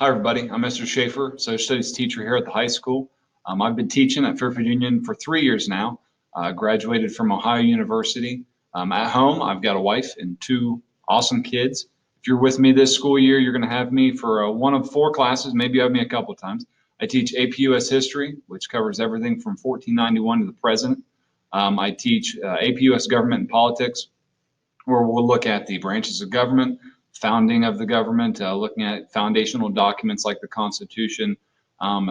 Hi, everybody. I'm Mr. Shaeffer, social studies teacher here at the high school. I've been teaching at Fairfield Union for 3 years now. Graduated from Ohio University. At home, I've got a wife and two awesome kids. If you're with me this school year, you're going to have me for one of four classes. Maybe you have me a couple of times. I teach APUS history, which covers everything from 1491 to the present. I teach APUS government and politics, where we'll look at the branches of government, founding of the government, looking at foundational documents like the Constitution,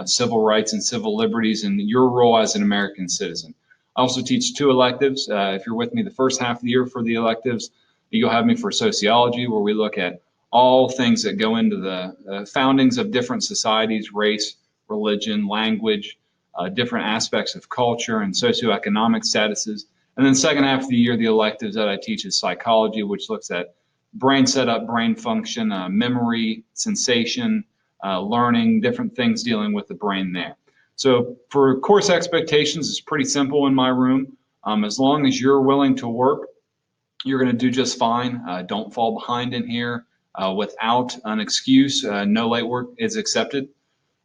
civil rights and civil liberties, and your role as an American citizen. I also teach two electives. If you're with me the first half of the year for the electives, you'll have me for sociology, where we look at all things that go into the foundings of different societies, race, religion, language, different aspects of culture and socioeconomic statuses. And then second half of the year, the electives that I teach is psychology, which looks at brain setup, brain function, memory, sensation, learning, different things dealing with the brain there. So for course expectations, it's pretty simple in my room. As long as you're willing to work, you're going to do just fine. Don't fall behind in here. Without an excuse, no late work is accepted.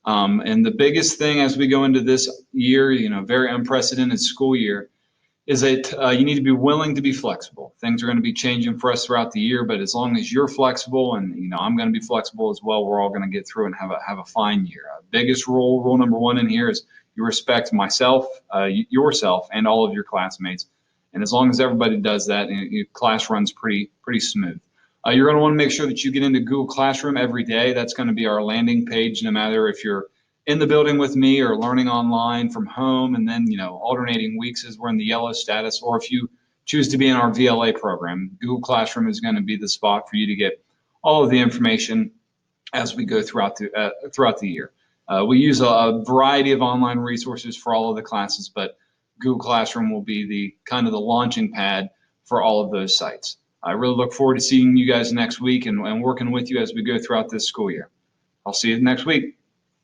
And the biggest thing as we go into this year, very unprecedented school year, is that you need to be willing to be flexible. Things are going to be changing for us throughout the year, but as long as you're flexible, and I'm going to be flexible as well, we're all going to get through and have a fine year. Biggest rule number one in here is you respect myself, yourself, and all of your classmates. And as long as everybody does that, your class runs pretty smooth. You're going to want to make sure that you get into Google Classroom every day. That's going to be our landing page, no matter if you're in the building with me or learning online from home, and then alternating weeks as we're in the yellow status, or if you choose to be in our VLA program, Google Classroom is going to be the spot for you to get all of the information as we go throughout the year. We use a variety of online resources for all of the classes, but Google Classroom will be the kind of the launching pad for all of those sites. I really look forward to seeing you guys next week and working with you as we go throughout this school year. I'll see you next week.